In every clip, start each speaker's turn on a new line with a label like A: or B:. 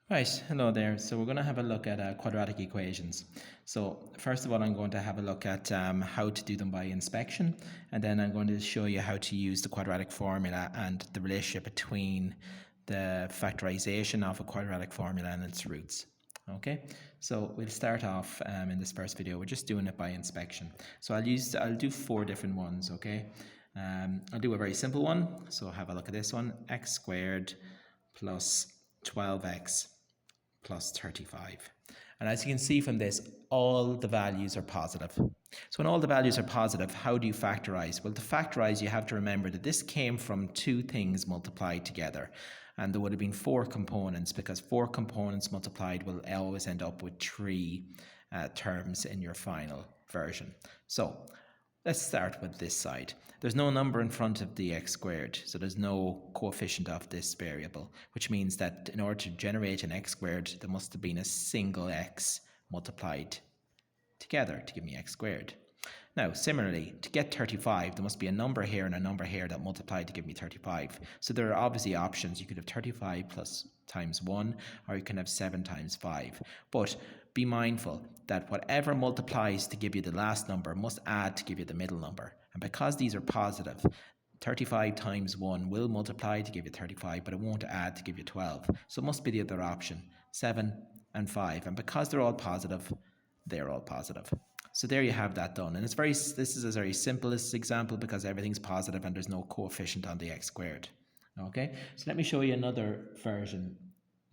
A: Right, hello there. So we're going to have a look at quadratic equations. So first of all, I'm going to have a look at how to do them by inspection, and then I'm going to show you how to use the quadratic formula and the relationship between the factorization of a quadratic formula and its roots. Okay, so we'll start off in this first video. We're just doing it by inspection. So I'll do four different ones. Okay, I'll do a very simple one. So have a look at this one: x squared plus 12x plus 35. And as you can see from this, all the values are positive. So when all the values are positive, how do you factorize? Well, to factorize, you have to remember that this came from two things multiplied together. And there would have been four components, because four components multiplied will always end up with three terms in your final version. So let's start with this side. There's no number in front of the x squared, so there's no coefficient of this variable, which means that in order to generate an x squared, there must have been a single x multiplied together to give me x squared. Now, similarly, to get 35, there must be a number here and a number here that multiply to give me 35. So there are obviously options. You could have 35 plus times 1, or you can have 7 times 5. But be mindful that whatever multiplies to give you the last number must add to give you the middle number. And because these are positive, 35 times 1 will multiply to give you 35, but it won't add to give you 12. So it must be the other option, 7 and 5. And because they're all positive, they're all positive. So there you have that done. And this is a very simplest example because everything's positive and there's no coefficient on the x squared. Okay, so let me show you another version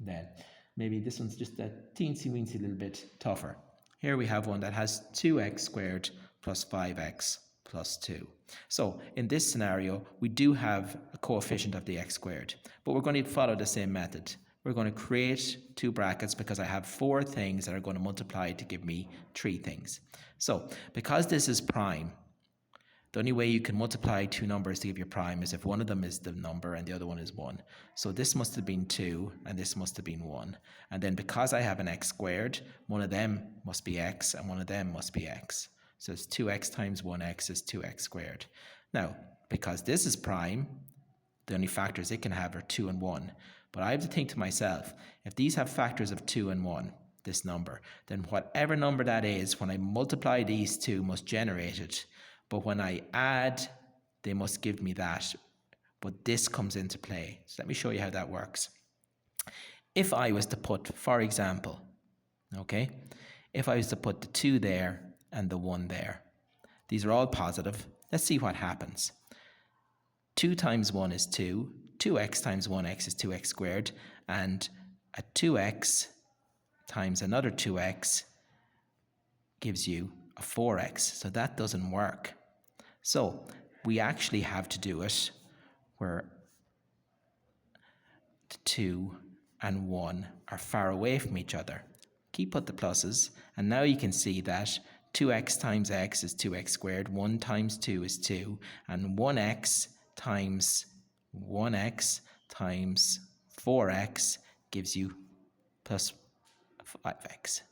A: then. Maybe this one's just a teensy-weensy little bit tougher. Here we have one that has 2x squared plus 5x plus 2. So in this scenario, we do have a coefficient of the x squared, but we're going to follow the same method. We're going to create two brackets because I have four things that are going to multiply to give me three things. So because this is prime, the only way you can multiply two numbers to give you prime is if one of them is the number and the other one is 1. So this must have been 2 and this must have been 1. And then because I have an x squared, one of them must be x and one of them must be x. So it's 2x times 1x is 2x squared. Now, because this is prime, the only factors it can have are 2 and 1. But I have to think to myself, if these have factors of 2 and 1, this number, then whatever number that is, when I multiply these two, must generate it. But when I add, they must give me that. But this comes into play. So let me show you how that works. If I was to put, for example, okay, if I was to put the 2 there and the 1 there, these are all positive. Let's see what happens. 2 times 1 is 2. 2x times 1x is 2x squared. And a 2x times another 2x gives you a 4x. So that doesn't work. So we actually have to do it where 2 and 1 are far away from each other. Keep out the pluses, and now you can see that 2x times x is 2x squared, 1 times 2 is 2, and 1x times 1x times 4x gives you plus 5x.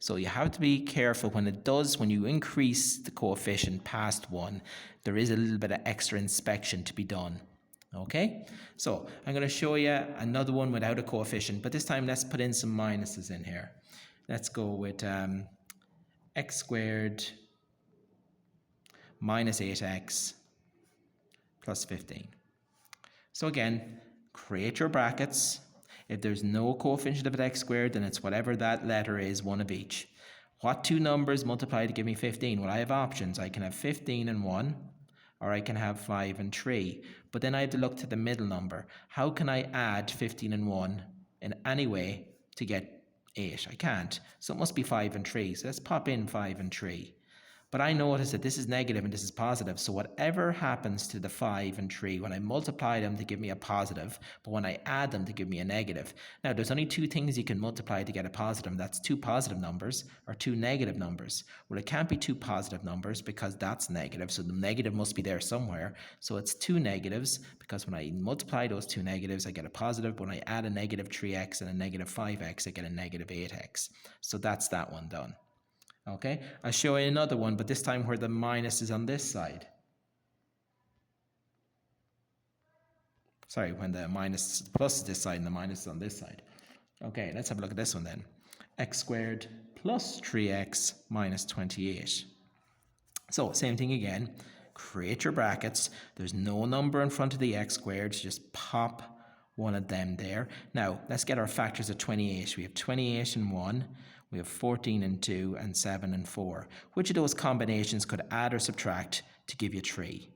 A: So you have to be careful when you increase the coefficient past 1, there is a little bit of extra inspection to be done. Okay, so I'm going to show you another one without a coefficient, but this time let's put in some minuses in here. Let's go with x squared minus 8x plus 15. So again, create your brackets. If there's no coefficient of x squared, then it's whatever that letter is, one of each. What two numbers multiply to give me 15? Well, I have options. I can have 15 and 1, or I can have 5 and 3. But then I have to look to the middle number. How can I add 15 and 1 in any way to get 8? I can't. So it must be 5 and 3. So let's pop in 5 and 3. But I notice that this is negative and this is positive. So whatever happens to the 5 and 3, when I multiply them to give me a positive, but when I add them to give me a negative. Now, there's only two things you can multiply to get a positive. That's two positive numbers or two negative numbers. Well, it can't be two positive numbers because that's negative. So the negative must be there somewhere. So it's two negatives because when I multiply those two negatives, I get a positive. But when I add a negative 3x and a negative 5x, I get a negative 8x. So that's that one done. Okay, I'll show you another one, but this time where the minus is on this side. Sorry, when the plus is this side and the minus is on this side. Okay, let's have a look at this one then. X squared plus 3x minus 28. So same thing again, create your brackets. There's no number in front of the x squared, so just pop one of them there. Now, let's get our factors of 28. We have 28 and 1, we have 14 and 2, and 7 and 4. Which of those combinations could add or subtract to give you 3?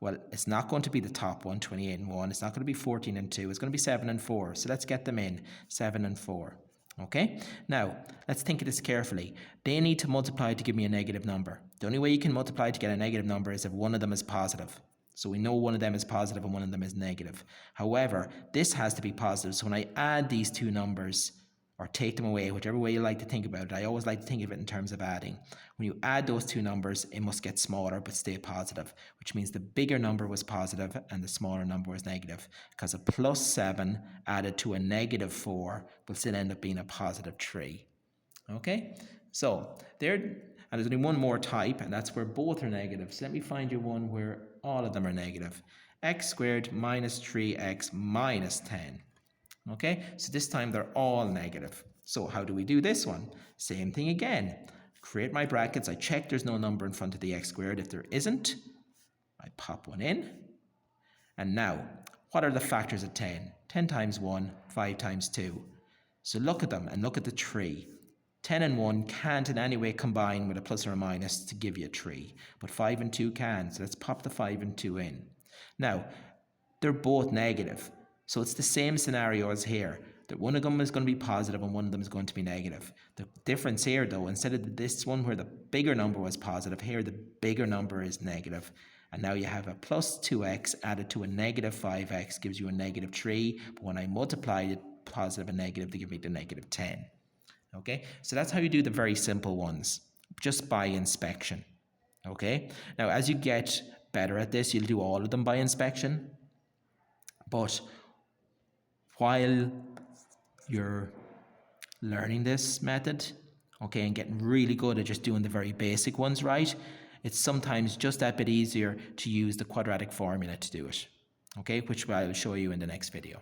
A: Well, it's not going to be the top one, 28 and 1. It's not going to be 14 and 2. It's going to be 7 and 4. So let's get them in, 7 and 4. Okay, now let's think of this carefully. They need to multiply to give me a negative number. The only way you can multiply to get a negative number is if one of them is positive. So we know one of them is positive and one of them is negative. However, this has to be positive. So when I add these two numbers or take them away, whichever way you like to think about it, I always like to think of it in terms of adding. When you add those two numbers, it must get smaller but stay positive, which means the bigger number was positive and the smaller number was negative, because a plus 7 added to a negative 4 will still end up being a positive 3. Okay, so there, and there's only one more type, and that's where both are negative. So let me find you one where all of them are negative. X squared minus 3x minus 10. Okay, so this time they're all negative. So how do we do this one? Same thing again. Create my brackets. I check there's no number in front of the x squared. If there isn't, I pop one in. And now, what are the factors of 10? 10 times 1, 5 times 2. So look at them and look at the 3. 10 and 1 can't in any way combine with a plus or a minus to give you a 3. But 5 and 2 can. So let's pop the 5 and 2 in. Now, they're both negative. So it's the same scenario as here, that one of them is going to be positive and one of them is going to be negative. The difference here though, instead of this one where the bigger number was positive, here the bigger number is negative. And now you have a plus 2x added to a negative 5x gives you a negative 3. But when I multiply it, positive and negative, they give me the negative 10. Okay, so that's how you do the very simple ones, just by inspection. Okay, now as you get better at this, you'll do all of them by inspection. But while you're learning this method, okay, and getting really good at just doing the very basic ones right, it's sometimes just that bit easier to use the quadratic formula to do it, okay, which I will show you in the next video.